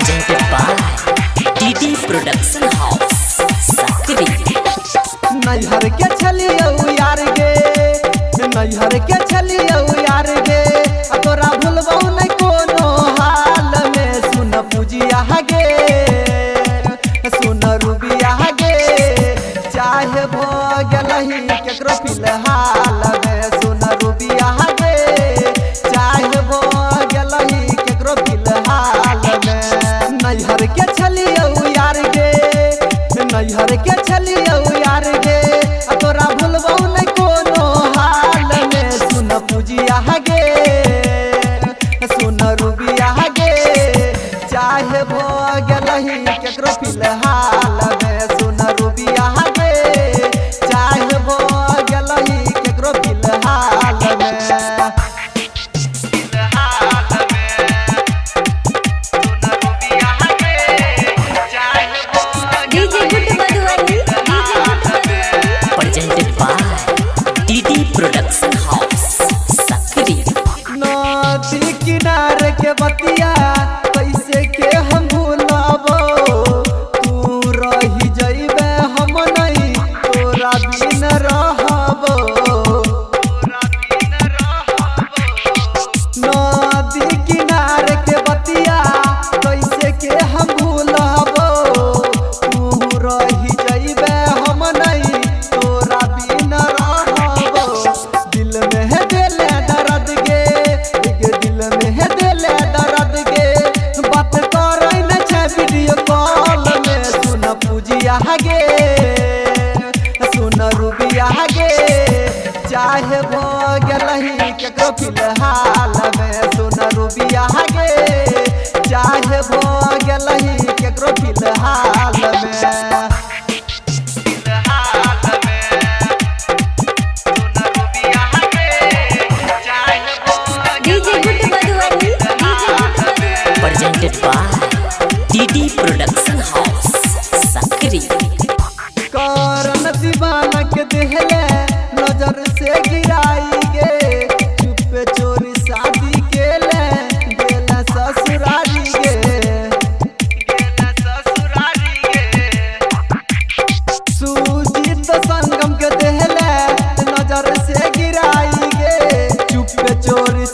presented by DD Production House Sakri। नैहर के छलियो यार गे, नैहर के छलियो यार गे, तोरा भूलबो नहीं कोनो हाल में। सुन पूजिया गे, सुन रूबिया गे, चाहे भो गेलही केकरो फिलहाल में। सुन रूबिया गे, चाहे भो गेलही केकरो फिलहाल में। नैहर के छलियो यार गे, नैहर के छलियो यार गे, तोरा भूलबो नहीं कोनो हाल में। सुन पूजिया गे, सुन रूबिया गे, चाहे भो गेलही केकरो फिलहाल में। सुन रूबिया गे, चाहे भो गेलही केकरो फिलहाल में। presented by DD Production House Sakri। नदी किनारे के बतिया कैसे के हम भूलाबो, तू रही जइबे हम नहीं तोरा बिन रहबो। नदी किनारे के बतिया कैसे के हम भूलाबो, तू रही जइबे हम नहीं तोरा बिन रहबो। दिल में है दिले दर्द गे, दिल में है दिले दर्द गे, बात करे न छै वीडियो कॉल में। सुन पूजिया गे, सुन रूबिया गे, चाहे भो गेलही केकरो फिलहाल में। सुन रूबिया गे, चाहे भो गेलही केकरो फिलहाल में। presented by DD Production House Sakri। कारण दीवाना के देहले नजर से गिराई गे, चुप चोरी शादी के ले गेला ससुरारी गे। सुजीत संगम के देहले नजर से गिराई गे, चुप चोरी